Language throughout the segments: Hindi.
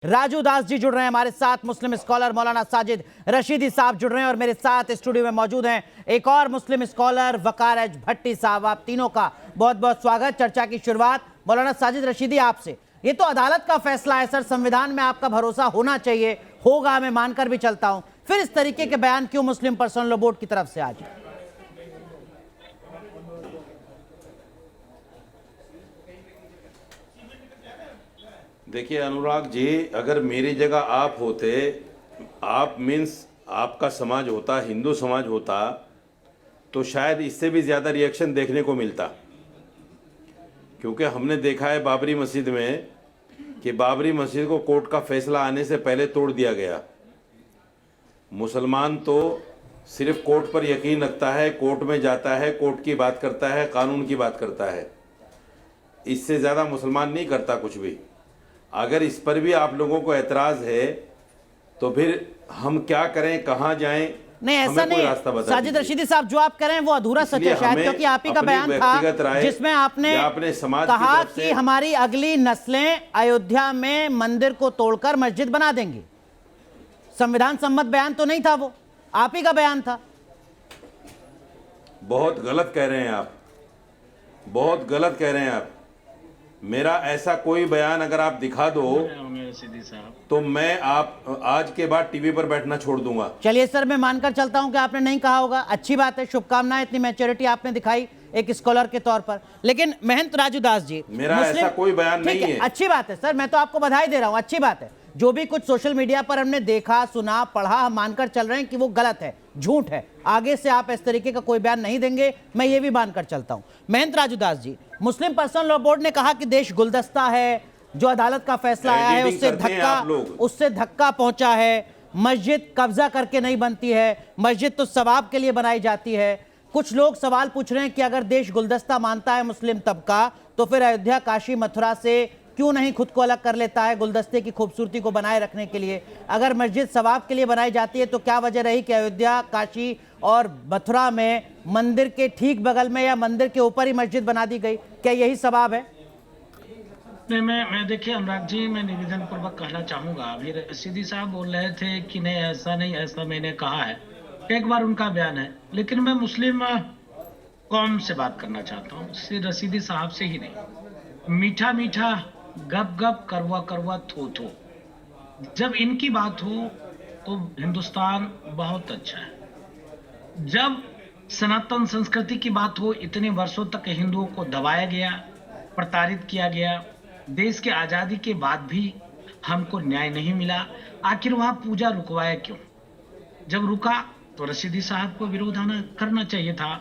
राजू दास जी जुड़ रहे हैं हमारे साथ, मुस्लिम स्कॉलर मौलाना साजिद रशीदी साहब जुड़ रहे हैं और मेरे साथ स्टूडियो में मौजूद हैं एक और मुस्लिम स्कॉलर वकार एच भट्टी साहब। आप तीनों का बहुत बहुत स्वागत। चर्चा की शुरुआत मौलाना साजिद रशीदी आपसे। ये तो अदालत का फैसला है सर, संविधान में आपका भरोसा होना चाहिए, होगा, मैं मानकर भी चलता हूं, फिर इस तरीके के बयान क्यों मुस्लिम पर्सनल लॉ बोर्ड की तरफ से आज? देखिए अनुराग जी, अगर मेरी जगह आप होते, आप मीन्स आपका समाज होता, हिंदू समाज होता, तो शायद इससे भी ज़्यादा रिएक्शन देखने को मिलता। क्योंकि हमने देखा है बाबरी मस्जिद में कि बाबरी मस्जिद को कोर्ट का फैसला आने से पहले तोड़ दिया गया। मुसलमान तो सिर्फ कोर्ट पर यकीन रखता है, कोर्ट में जाता है, कोर्ट की बात करता है, कानून की बात करता है, इससे ज़्यादा मुसलमान नहीं करता कुछ भी। अगर इस पर भी आप लोगों को एतराज़ है तो फिर हम क्या करें, कहाँ जाएं? नहीं, ऐसा नहीं साजिद रशीदी साहब, जो आप कह रहे हैं वो अधूरा सच है शायद, क्योंकि आप ही का बयान था जिसमें आपने कहा कि हमारी अगली नस्लें अयोध्या में मंदिर को तोड़कर मस्जिद बना देंगी। संविधान सम्मत बयान तो नहीं था वो, आप ही का बयान था। बहुत गलत कह रहे हैं आप, बहुत गलत कह रहे हैं आप। मेरा ऐसा कोई बयान अगर आप दिखा दो तो मैं आप आज के बाद टीवी पर बैठना छोड़ दूंगा। चलिए सर, मैं मानकर चलता हूं कि आपने नहीं कहा होगा, अच्छी बात है, शुभकामनाएं, इतनी मैच्योरिटी आपने दिखाई एक स्कॉलर के तौर पर। लेकिन महंत राजू दास जी, मेरा ऐसा कोई बयान नहीं है। अच्छी बात है सर, मैं तो आपको बधाई दे रहा हूं, अच्छी बात है। जो भी कुछ सोशल मीडिया पर हमने देखा, सुना, पढ़ा, हम मानकर चल रहे हैं कि वो गलत है, झूठ है। आगे से आप इस तरीके का कोई बयान नहीं देंगे, मैं ये भी मानकर चलता हूं। महंत राजू दास जी, मुस्लिम पर्सनल लॉ बोर्ड ने कहा कि देश गुलदस्ता है, जो अदालत का फैसला आया है उससे धक्का पहुंचा है। मस्जिद कब्जा करके नहीं बनती है, मस्जिद तो सवाब के लिए बनाई जाती है। कुछ लोग सवाल पूछ रहे हैं कि अगर देश गुलदस्ता मानता है मुस्लिम तबका, तो फिर अयोध्या, काशी, मथुरा से क्यों नहीं खुद को अलग कर लेता है गुलदस्ते की खूबसूरती को बनाए रखने के लिए? अगर मस्जिद सवाब के लिए बनाई जाती है तो क्या वजह रही कि अयोध्या, काशी और मथुरा में मंदिर के ठीक बगल में या मंदिर के ऊपर ही मस्जिद बना दी गई? क्या यही सवाब है? नहीं, मैं देखिए अनुराग जी, मैं निवेदन पूर्वक कहना चाहूंगा, अभी रशीदी साहब बोल रहे थे कि नहीं ऐसा नहीं, ऐसा मैंने कहा है, एक बार उनका बयान है, लेकिन मैं मुस्लिम कौम से बात करना चाहता हूँ, सिर्फ रशीदी साहब से ही नहीं। मीठा मीठा, गप गप, करवा करवा, थो थो, जब इनकी बात हो तो हिंदुस्तान बहुत अच्छा है। जब सनातन संस्कृति की बात हो, इतने वर्षों तक हिंदुओं को दबाया गया, प्रताड़ित किया गया, देश के आजादी के बाद भी हमको न्याय नहीं मिला, आखिर वहां पूजा रुकवाया क्यों? जब रुका तो रशीदी साहब को विरोध करना चाहिए था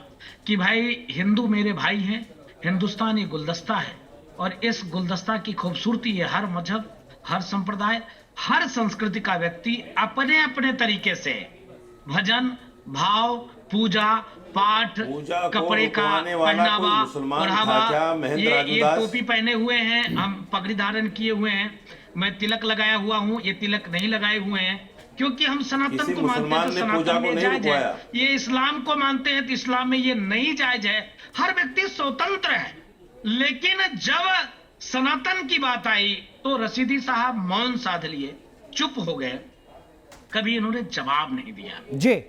कि भाई हिंदू मेरे भाई हैं, हिंदुस्तान ये गुलदस्ता है और इस गुलदस्ता की खूबसूरती है, हर मजहब, हर संप्रदाय, हर संस्कृति का व्यक्ति अपने अपने तरीके से भजन, भाव, पूजा, पाठ, कपड़े का पहनावा, ओढ़ावा, ये टोपी पहने हुए हैं, हम पगड़ी धारण किए हुए हैं, मैं तिलक लगाया हुआ हूँ, ये तिलक नहीं लगाए हुए हैं, क्योंकि हम सनातन को मानते हैं तो सनातन में जायज है। ये इस्लाम को मानते हैं तो इस्लाम में ये नहीं जायज है। हर व्यक्ति स्वतंत्र है। लेकिन जब सनातन की बात आई तो रशीदी साहब मौन साध लिए, चुप हो गए, कभी इन्होंने जवाब नहीं दिया जी।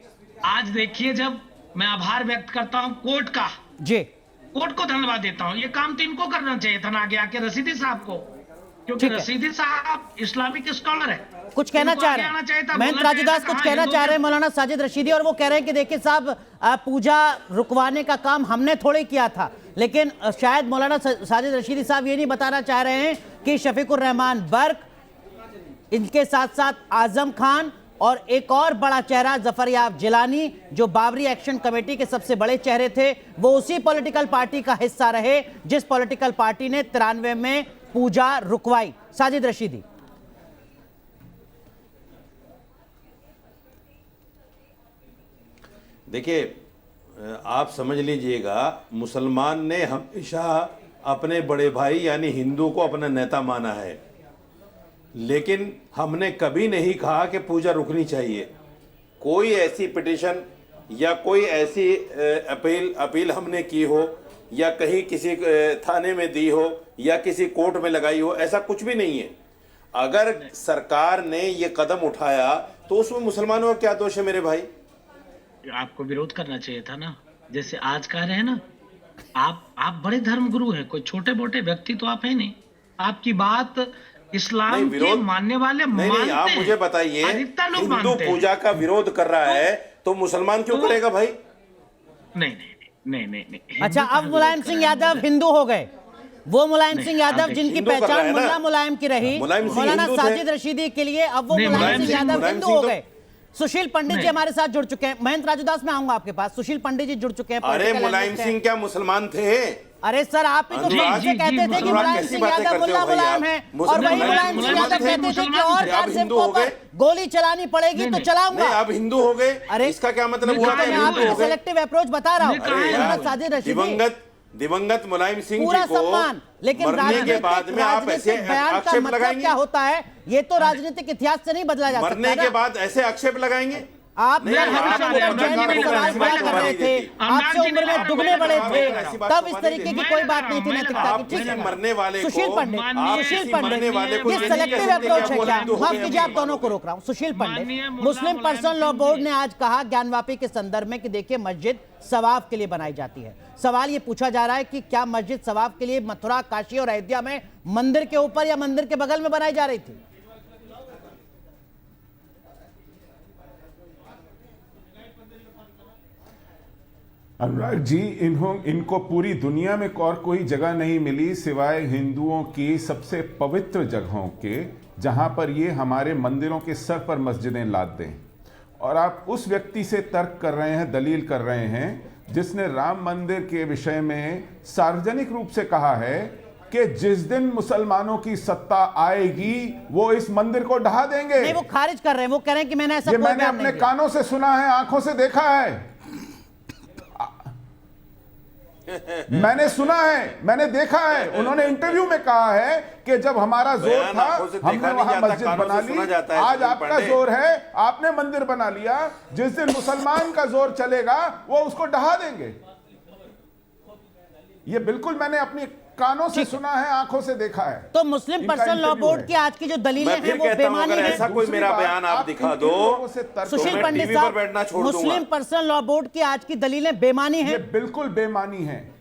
आज देखिए, जब मैं आभार व्यक्त करता हूं कोर्ट का जी, कोर्ट को धन्यवाद देता हूं, ये काम तो इनको करना चाहिए था ना, आगे आके रशीदी साहब को, क्योंकि रशीदी साहब इस्लामिक स्कॉलर है। कुछ कहना चाह रहे हैं महंत राजू दास, कुछ कहना चाह रहे हैं मौलाना साजिद रशीदी, और वो कह रहे हैं कि देखिए साहब, पूजा रुकवाने का काम हमने थोड़े किया था, लेकिन शायद मौलाना साजिद रशीदी साहब ये नहीं बताना चाह रहे हैं कि शफीकुर रहमान बर्क, इनके साथ साथ आजम खान और एक और बड़ा चेहरा जफरयाब जिलानी, जो बाबरी एक्शन कमेटी के सबसे बड़े चेहरे थे, वो उसी पॉलिटिकल पार्टी का हिस्सा रहे जिस पॉलिटिकल पार्टी ने 93 में पूजा रुकवाई। साजिद रशीदी, देखिए, आप समझ लीजिएगा, मुसलमान ने हमेशा अपने बड़े भाई यानी हिंदू को अपना नेता माना है, लेकिन हमने कभी नहीं कहा कि पूजा रुकनी चाहिए। कोई ऐसी पिटीशन या कोई ऐसी अपील हमने की हो या कहीं किसी थाने में दी हो या किसी कोर्ट में लगाई हो, ऐसा कुछ भी नहीं है। अगर सरकार ने ये कदम उठाया तो उसमें मुसलमानों का क्या दोष है मेरे भाई? आपको विरोध करना चाहिए था ना, जैसे आज कह रहे हैं ना। आप बड़े धर्मगुरु हैं, कोई छोटे मोटे व्यक्ति तो आप है नहीं। आपकी बात इस्लाम नहीं, के विरोध मानने वाले नहीं, मानते आप हैं। मुझे बताइए, अधिकतर लोग हिंदू मानते हैं। पूजा का विरोध कर रहा है तो मुसलमान क्यों करेगा भाई? नहीं नहीं नहीं नहीं नहीं। अच्छा, हिंदू का अब मुलायम विरोध सिंह कर रहे हैं। यादव हिंदू हो गए। वो मुलायम नहीं, सिंह आप यादव देखिए, जिनकी हिंदू कर रहा पहचान है ना? मुल्ला मुलायम की रही, मुलायम सिंह मौलाना हिंदू थे। साजिद रशीदी के लिए अब वो नहीं, मुलायम मुलायम सिंह सिंह- यादव मुलायम हिंदू सिंह हो तो- गए। सुशील पंडित जी नहीं। हमारे साथ जुड़ चुके हैं। महेंद्र राजूदास, मैं आऊंगा आपके पास। सुशील पंडित जी जुड़ चुके हैं। अरे political मुलायम analyst हैं। सिंह क्या मुसलमान थे? अरे सर, आप ही तो अनुराग पहले से जी, कहते थे कि अनुराग मुलायम कैसी सिंह बातें यादव करते हो मुल्ला भाई मुलायम आप? है, मुसलमान- और वही नहीं, मुलायम सिंह मुलायम यादव सिंह कहते थे कि मुसलमान और थे। आप कार हिंदू सेवकों हो पर गए? गोली चलानी पड़ेगी नहीं, तो नहीं। चलाऊंगा। नहीं, आप हिंदू हो गए। अरे, इसका क्या मतलब नहीं, हुआ कहा कि है, आप मैं हिंदू आपको हो गए? सिलेक्टिव अप्रोच बता रहा हूँ। नहीं, कहा अरे है, मौलाना यार, साजिद रशीदी, दिवंगत मुलायम सिंह पूरा जी को सम्मान, लेकिन मरने के बाद में आप ऐसे राजनीतिक बयान का आक्षेप मतलब लगाएंगे? क्या होता है, ये तो राजनीतिक इतिहास से नहीं बदला जा सकता मरने के ना। बाद ऐसे आक्षेप लगाएंगे? आप नहीं, जब आपको हरिशंकर पत्रकार जैन में को सवाल ऐसी खड़ा बात कर रहे नहीं थे, देती। आपसे उम्र में दुगने बड़े थे, ऐसी बात तब शोभा इस नहीं तरीके की देती। कोई बात नहीं थी नैतिकता की। आप ठीक किसी है, मरने वाले सुशील को पंडित, माननीय सुशील किसी पंडित, मरने वाले को ये ये नहीं कह सेलेक्टिव सकते कि अप्रोच आप है वो क्या? हिंदू हो माफ गए, कीजिए, आप हम दोनों को रोक रहा हूँ। सुशील माननीय पंडित, मुल्ला मुस्लिम मुलायम पर्सनल सिंह लॉ बोर्ड जी। ने आज कहा ज्ञानवापी के संदर्भ में कि देखिए मस्जिद सवाब के लिए बनाई जाती है। सवाल ये पूछा जा रहा है कि क्या मस्जिद सवाब के लिए मथुरा, काशी और अयोध्या में मंदिर के ऊपर या मंदिर के बगल में बनाई जा रही थी? अनुराग जी, इनको पूरी दुनिया में और कोई जगह नहीं मिली सिवाय हिंदुओं की सबसे पवित्र जगहों के, जहां पर ये हमारे मंदिरों के सर पर मस्जिदें लाद दें। और आप उस व्यक्ति से तर्क कर रहे हैं, दलील कर रहे हैं, जिसने राम मंदिर के विषय में सार्वजनिक रूप से कहा है कि जिस दिन मुसलमानों की सत्ता आएगी वो इस मंदिर को ढहा देंगे। नहीं, वो खारिज कर रहे हैं। वो कह रहे हैं कि मैंने ऐसा ये कोई मैंने बयान अपने नहीं दिया। कानों से सुना है, आंखों से देखा है, मैंने सुना है, मैंने देखा है। उन्होंने इंटरव्यू में कहा है कि जब हमारा जोर बयान था आंखों से देखा हमने नहीं वहां जाता, मस्जिद कानों से बना सुना ली। जाता है। आज सुशील आपका पांडे। जोर है, आपने मंदिर बना लिया। जिस दिन मुसलमान का जोर चलेगा वो उसको ढहा देंगे। ये बिल्कुल मैंने अपनी कानों से सुना है, आंखों से देखा है। तो मुस्लिम इनका पर्सनल लॉ इंटरव्यू बोर्ड है। की आज की जो दलीलें मैं हैं फिर वो कहता हूं, बेमानी अगर है। ऐसा कोई दूसरी मेरा बात, बयान आप दिखा इन दो लोगों से तर्क सुशील मैं पंडित टीवी पर बैठना साहब, छोड़ दूंगा। मुस्लिम पर्सनल लॉ बोर्ड की आज की दलीलें बेमानी ये हैं। बिल्कुल बेमानी है।